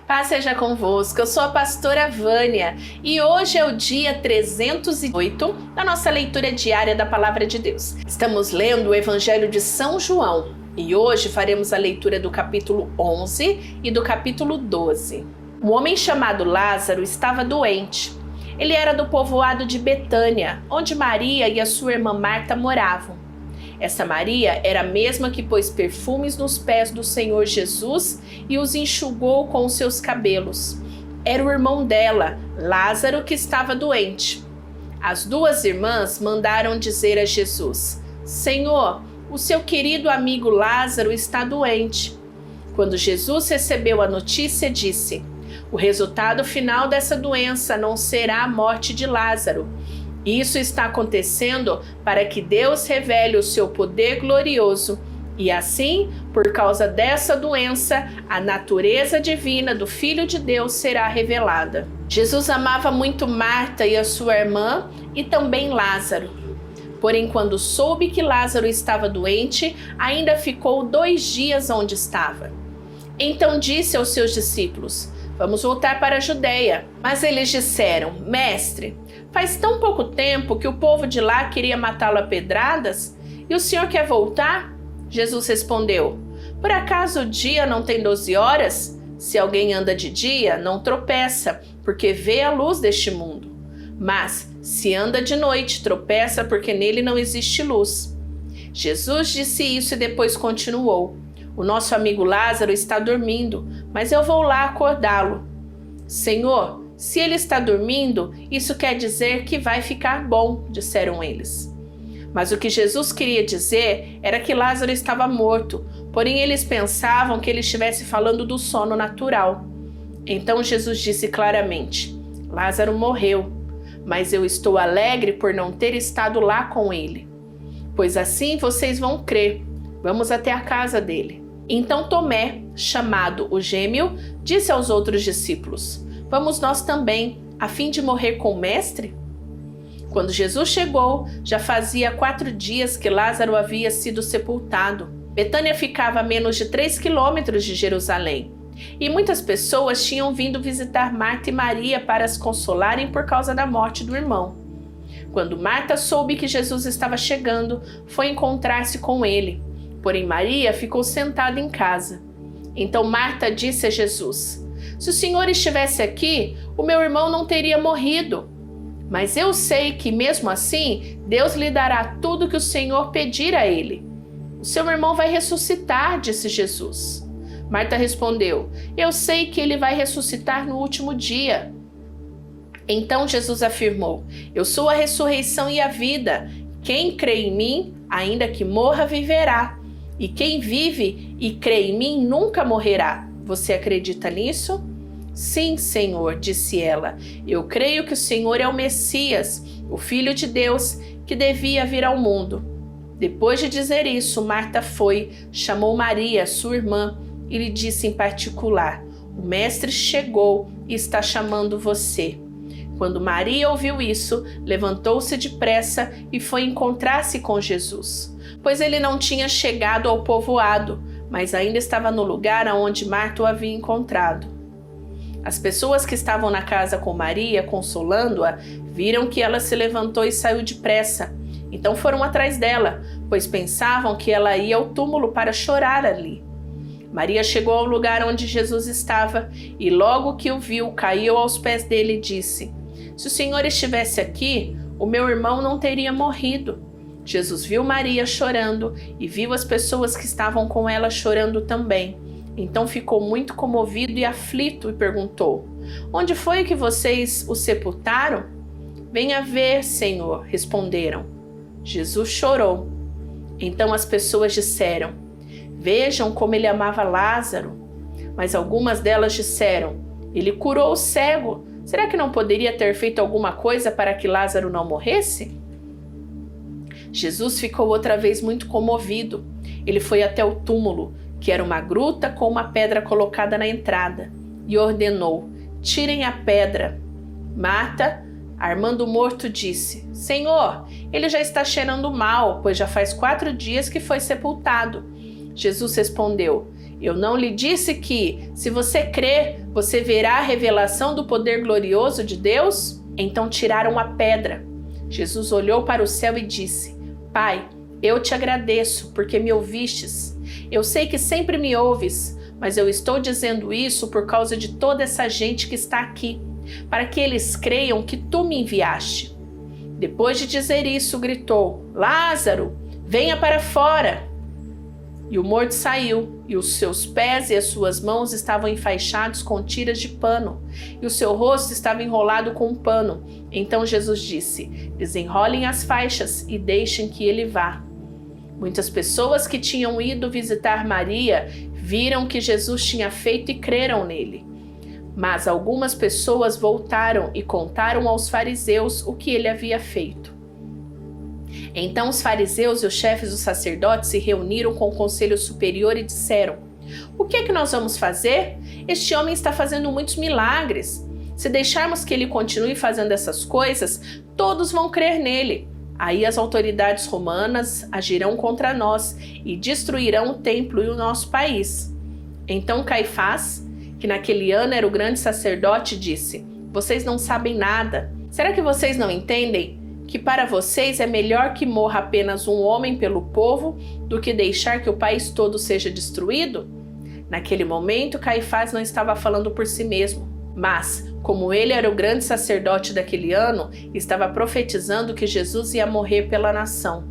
Paz seja convosco, eu sou a pastora Vânia e hoje é o dia 308 da nossa leitura diária da Palavra de Deus. Estamos lendo o Evangelho de São João e hoje faremos a leitura do capítulo 11 e do capítulo 12. Um homem chamado Lázaro estava doente. Ele era do povoado de Betânia, onde Maria e a sua irmã Marta moravam. Essa Maria era a mesma que pôs perfumes nos pés do Senhor Jesus e os enxugou com os seus cabelos. Era o irmão dela, Lázaro, que estava doente. As duas irmãs mandaram dizer a Jesus: Senhor, o seu querido amigo Lázaro está doente. Quando Jesus recebeu a notícia, disse: o resultado final dessa doença não será a morte de Lázaro. Isso está acontecendo para que Deus revele o seu poder glorioso e assim, por causa dessa doença, a natureza divina do Filho de Deus será revelada. Jesus amava muito Marta e a sua irmã e também Lázaro. Porém, quando soube que Lázaro estava doente, ainda ficou 2 dias onde estava. Então disse aos seus discípulos: vamos voltar para a Judeia. Mas eles disseram: Mestre, faz tão pouco tempo que o povo de lá queria matá-lo a pedradas e o senhor quer voltar? Jesus respondeu: por acaso o dia não tem 12 horas? Se alguém anda de dia, não tropeça, porque vê a luz deste mundo. Mas se anda de noite, tropeça, porque nele não existe luz. Jesus disse isso e depois continuou: o nosso amigo Lázaro está dormindo, mas eu vou lá acordá-lo. Senhor, se ele está dormindo, isso quer dizer que vai ficar bom, disseram eles. Mas o que Jesus queria dizer era que Lázaro estava morto, porém eles pensavam que ele estivesse falando do sono natural. Então Jesus disse claramente: Lázaro morreu, mas eu estou alegre por não ter estado lá com ele. Pois assim vocês vão crer. Vamos até a casa dele. Então Tomé, chamado o Gêmeo, disse aos outros discípulos: vamos nós também, a fim de morrer com o mestre? Quando Jesus chegou, já fazia 4 dias que Lázaro havia sido sepultado. Betânia ficava a menos de 3 quilômetros de Jerusalém. E muitas pessoas tinham vindo visitar Marta e Maria para as consolarem por causa da morte do irmão. Quando Marta soube que Jesus estava chegando, foi encontrar-se com ele. Porém Maria ficou sentada em casa. Então Marta disse a Jesus: se o Senhor estivesse aqui, o meu irmão não teria morrido. Mas eu sei que mesmo assim, Deus lhe dará tudo que o Senhor pedir a ele. O seu irmão vai ressuscitar, disse Jesus. Marta respondeu: eu sei que ele vai ressuscitar no último dia. Então Jesus afirmou: eu sou a ressurreição e a vida. Quem crê em mim, ainda que morra, viverá. E quem vive e crê em mim nunca morrerá. Você acredita nisso? Sim, Senhor, disse ela. Eu creio que o Senhor é o Messias, o Filho de Deus, que devia vir ao mundo. Depois de dizer isso, Marta foi, chamou Maria, sua irmã, e lhe disse em particular: o mestre chegou e está chamando você. Quando Maria ouviu isso, levantou-se depressa e foi encontrar-se com Jesus, pois ele não tinha chegado ao povoado, mas ainda estava no lugar aonde Marta o havia encontrado. As pessoas que estavam na casa com Maria, consolando-a, viram que ela se levantou e saiu depressa. Então foram atrás dela, pois pensavam que ela ia ao túmulo para chorar ali. Maria chegou ao lugar onde Jesus estava e logo que o viu, caiu aos pés dele e disse: se o Senhor estivesse aqui, o meu irmão não teria morrido. Jesus viu Maria chorando e viu as pessoas que estavam com ela chorando também. Então ficou muito comovido e aflito e perguntou: onde foi que vocês o sepultaram? Venha ver, Senhor, responderam. Jesus chorou. Então as pessoas disseram: vejam como ele amava Lázaro. Mas algumas delas disseram: ele curou o cego. Será que não poderia ter feito alguma coisa para que Lázaro não morresse? Jesus ficou outra vez muito comovido. Ele foi até o túmulo, que era uma gruta com uma pedra colocada na entrada, e ordenou: tirem a pedra. Marta, armando o morto, disse: Senhor, ele já está cheirando mal, pois já faz 4 dias que foi sepultado. Jesus respondeu: Eu não lhe disse que, se você crer, você verá a revelação do poder glorioso de Deus? Então tiraram a pedra. Jesus olhou para o céu e disse: Pai, eu te agradeço porque me ouvistes. Eu sei que sempre me ouves, mas eu estou dizendo isso por causa de toda essa gente que está aqui, para que eles creiam que tu me enviaste. Depois de dizer isso, gritou: Lázaro, venha para fora! E o morto saiu, e os seus pés e as suas mãos estavam enfaixados com tiras de pano, e o seu rosto estava enrolado com um pano. Então Jesus disse: Desenrolem as faixas e deixem que ele vá. Muitas pessoas que tinham ido visitar Maria viram o que Jesus tinha feito e creram nele. Mas algumas pessoas voltaram e contaram aos fariseus o que ele havia feito. Então os fariseus e os chefes dos sacerdotes se reuniram com o conselho superior e disseram: O que é que nós vamos fazer? Este homem está fazendo muitos milagres. Se deixarmos que ele continue fazendo essas coisas, todos vão crer nele. Aí as autoridades romanas agirão contra nós e destruirão o templo e o nosso país. Então Caifás, que naquele ano era o grande sacerdote, disse: Vocês não sabem nada. Será que vocês não entendem que para vocês é melhor que morra apenas um homem pelo povo do que deixar que o país todo seja destruído? Naquele momento, Caifás não estava falando por si mesmo, mas, como ele era o grande sacerdote daquele ano, estava profetizando que Jesus ia morrer pela nação.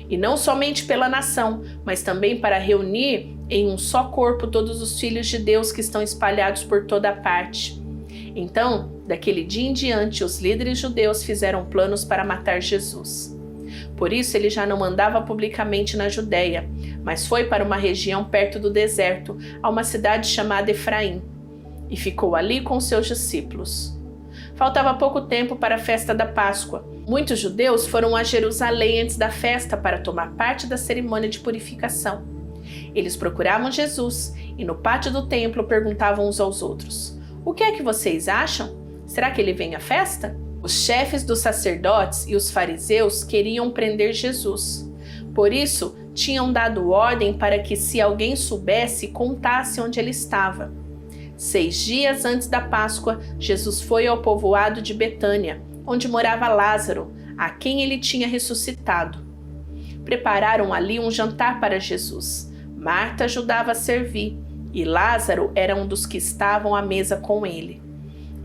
E não somente pela nação, mas também para reunir em um só corpo todos os filhos de Deus que estão espalhados por toda parte. Então, daquele dia em diante, os líderes judeus fizeram planos para matar Jesus. Por isso, ele já não andava publicamente na Judéia, mas foi para uma região perto do deserto, a uma cidade chamada Efraim, e ficou ali com seus discípulos. Faltava pouco tempo para a festa da Páscoa. Muitos judeus foram a Jerusalém antes da festa para tomar parte da cerimônia de purificação. Eles procuravam Jesus e no pátio do templo perguntavam uns aos outros: O que é que vocês acham? Será que ele vem à festa? Os chefes dos sacerdotes e os fariseus queriam prender Jesus. Por isso, tinham dado ordem para que, se alguém soubesse, contasse onde ele estava. 6 dias antes da Páscoa, Jesus foi ao povoado de Betânia, onde morava Lázaro, a quem ele tinha ressuscitado. Prepararam ali um jantar para Jesus. Marta ajudava a servir, e Lázaro era um dos que estavam à mesa com ele.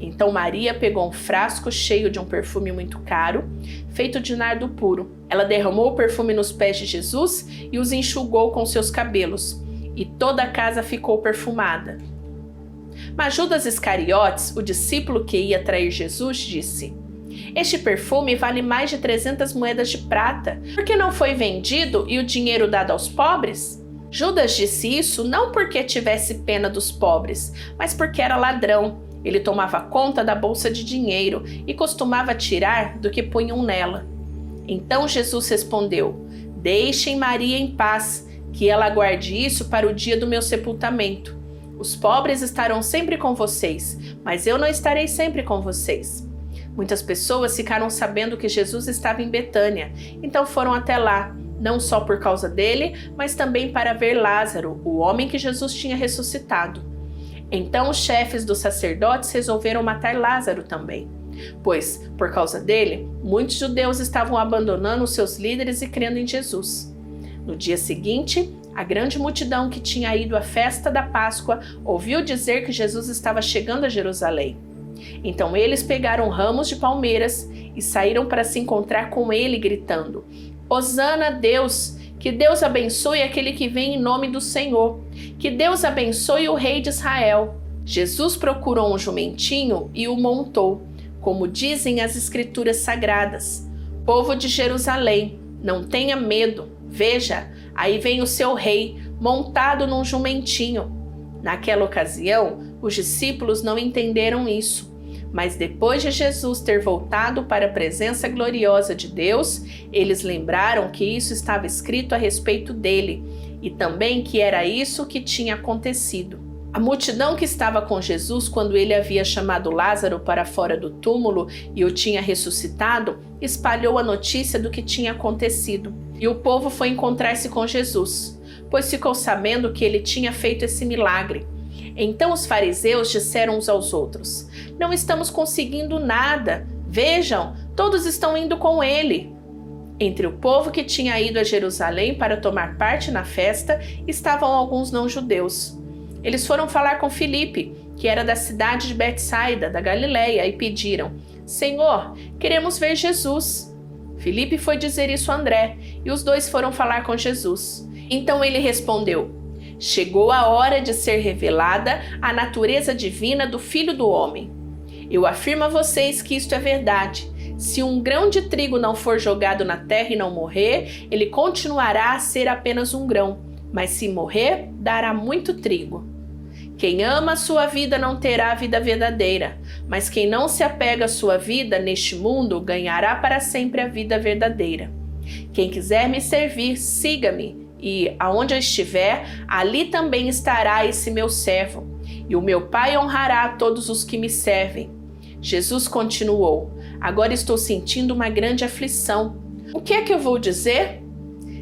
Então Maria pegou um frasco cheio de um perfume muito caro, feito de nardo puro. Ela derramou o perfume nos pés de Jesus e os enxugou com seus cabelos, e toda a casa ficou perfumada. Mas Judas Iscariotes, o discípulo que ia trair Jesus, disse: Este perfume vale mais de 300 moedas de prata. Por que não foi vendido e o dinheiro dado aos pobres? Judas disse isso não porque tivesse pena dos pobres, mas porque era ladrão. Ele tomava conta da bolsa de dinheiro e costumava tirar do que punham nela. Então Jesus respondeu: Deixem Maria em paz, que ela guarde isso para o dia do meu sepultamento. Os pobres estarão sempre com vocês, mas eu não estarei sempre com vocês. Muitas pessoas ficaram sabendo que Jesus estava em Betânia, então foram até lá, não só por causa dele, mas também para ver Lázaro, o homem que Jesus tinha ressuscitado. Então os chefes dos sacerdotes resolveram matar Lázaro também, pois, por causa dele, muitos judeus estavam abandonando os seus líderes e crendo em Jesus. No dia seguinte, a grande multidão que tinha ido à festa da Páscoa ouviu dizer que Jesus estava chegando a Jerusalém. Então eles pegaram ramos de palmeiras e saíram para se encontrar com ele, gritando: Hosana a Deus! Que Deus abençoe aquele que vem em nome do Senhor! Que Deus abençoe o Rei de Israel! Jesus procurou um jumentinho e o montou, como dizem as Escrituras Sagradas. Povo de Jerusalém, não tenha medo. Veja, aí vem o seu rei, montado num jumentinho. Naquela ocasião, os discípulos não entenderam isso. Mas depois de Jesus ter voltado para a presença gloriosa de Deus, eles lembraram que isso estava escrito a respeito dele e também que era isso que tinha acontecido. A multidão que estava com Jesus quando ele havia chamado Lázaro para fora do túmulo e o tinha ressuscitado, espalhou a notícia do que tinha acontecido. E o povo foi encontrar-se com Jesus. pois ficou sabendo que ele tinha feito esse milagre. Então os fariseus disseram uns aos outros: não estamos conseguindo nada. Vejam, todos estão indo com ele. Entre o povo que tinha ido a Jerusalém para tomar parte na festa, estavam alguns não-judeus. Eles foram falar com Filipe, que era da cidade de Betsaida, da Galileia, e pediram: Senhor, queremos ver Jesus. Filipe foi dizer isso a André, e os dois foram falar com Jesus. Então ele respondeu: chegou a hora de ser revelada a natureza divina do Filho do Homem. Eu afirmo a vocês que isto é verdade. Se um grão de trigo não for jogado na terra e não morrer, ele continuará a ser apenas um grão, mas se morrer, dará muito trigo. Quem ama a sua vida não terá a vida verdadeira, mas quem não se apega à sua vida neste mundo ganhará para sempre a vida verdadeira. Quem quiser me servir, siga-me, e aonde eu estiver, ali também estará esse meu servo, e o meu Pai honrará a todos os que me servem. Jesus continuou: agora estou sentindo uma grande aflição. O que é que eu vou dizer?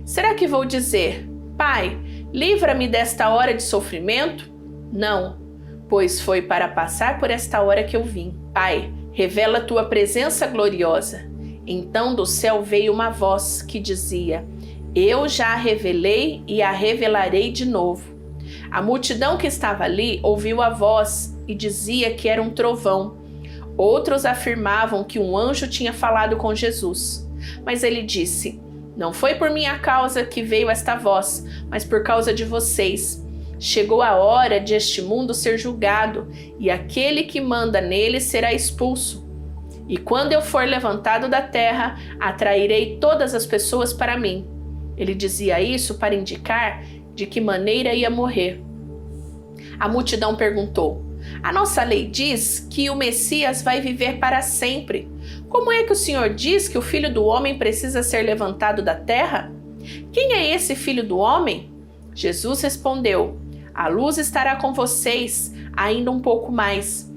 Será que vou dizer: Pai, livra-me desta hora de sofrimento? Não, pois foi para passar por esta hora que eu vim. Pai, revela a tua presença gloriosa. Então do céu veio uma voz que dizia: eu já a revelei e a revelarei de novo. A multidão que estava ali ouviu a voz e dizia que era um trovão. Outros afirmavam que um anjo tinha falado com Jesus. Mas ele disse: não foi por minha causa que veio esta voz, mas por causa de vocês. Chegou a hora de este mundo ser julgado, e aquele que manda nele será expulso. E quando eu for levantado da terra, atrairei todas as pessoas para mim. Ele dizia isso para indicar de que maneira ia morrer. A multidão perguntou: a nossa lei diz que o Messias vai viver para sempre. Como é que o Senhor diz que o Filho do Homem precisa ser levantado da terra? Quem é esse Filho do Homem? Jesus respondeu: a luz estará com vocês ainda um pouco mais.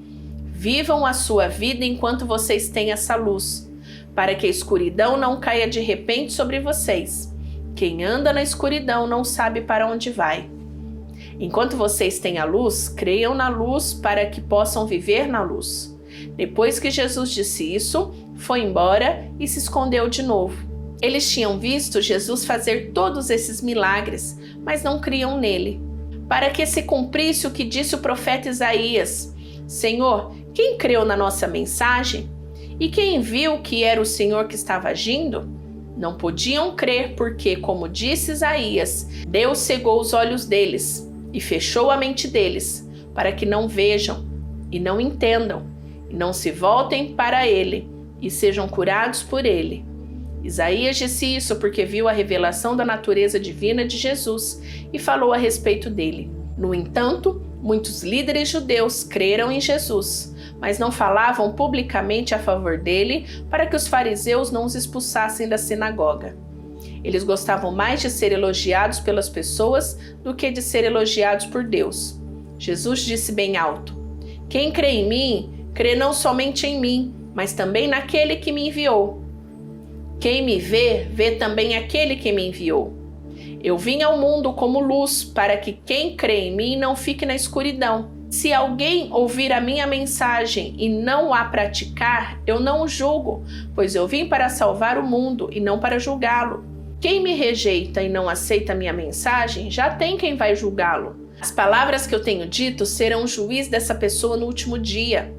Vivam a sua vida enquanto vocês têm essa luz, para que a escuridão não caia de repente sobre vocês. Quem anda na escuridão não sabe para onde vai. Enquanto vocês têm a luz, creiam na luz para que possam viver na luz. Depois que Jesus disse isso, foi embora e se escondeu de novo. Eles tinham visto Jesus fazer todos esses milagres, mas não criam nele. Para que se cumprisse o que disse o profeta Isaías: Senhor, quem creu na nossa mensagem? E quem viu que era o Senhor que estava agindo? Não podiam crer porque, como disse Isaías, Deus cegou os olhos deles e fechou a mente deles, para que não vejam e não entendam, e não se voltem para ele e sejam curados por ele. Isaías disse isso porque viu a revelação da natureza divina de Jesus e falou a respeito dele. No entanto, muitos líderes judeus creram em Jesus, mas não falavam publicamente a favor dele para que os fariseus não os expulsassem da sinagoga. Eles gostavam mais de ser elogiados pelas pessoas do que de ser elogiados por Deus. Jesus disse bem alto: quem crê em mim, crê não somente em mim, mas também naquele que me enviou. Quem me vê, vê também aquele que me enviou. Eu vim ao mundo como luz, para que quem crê em mim não fique na escuridão. Se alguém ouvir a minha mensagem e não a praticar, eu não o julgo, pois eu vim para salvar o mundo e não para julgá-lo. Quem me rejeita e não aceita a minha mensagem, já tem quem vai julgá-lo. As palavras que eu tenho dito serão o juiz dessa pessoa no último dia.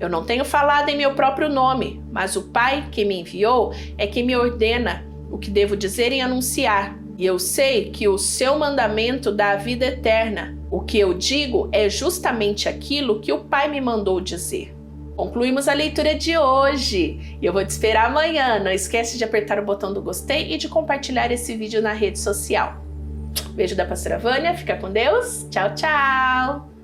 Eu não tenho falado em meu próprio nome, mas o Pai que me enviou é que me ordena o que devo dizer e anunciar. E eu sei que o seu mandamento dá a vida eterna. O que eu digo é justamente aquilo que o Pai me mandou dizer. Concluímos a leitura de hoje. E eu vou te esperar amanhã. Não esquece de apertar o botão do gostei e de compartilhar esse vídeo na rede social. Beijo da pastora Vânia. Fica com Deus. Tchau, tchau.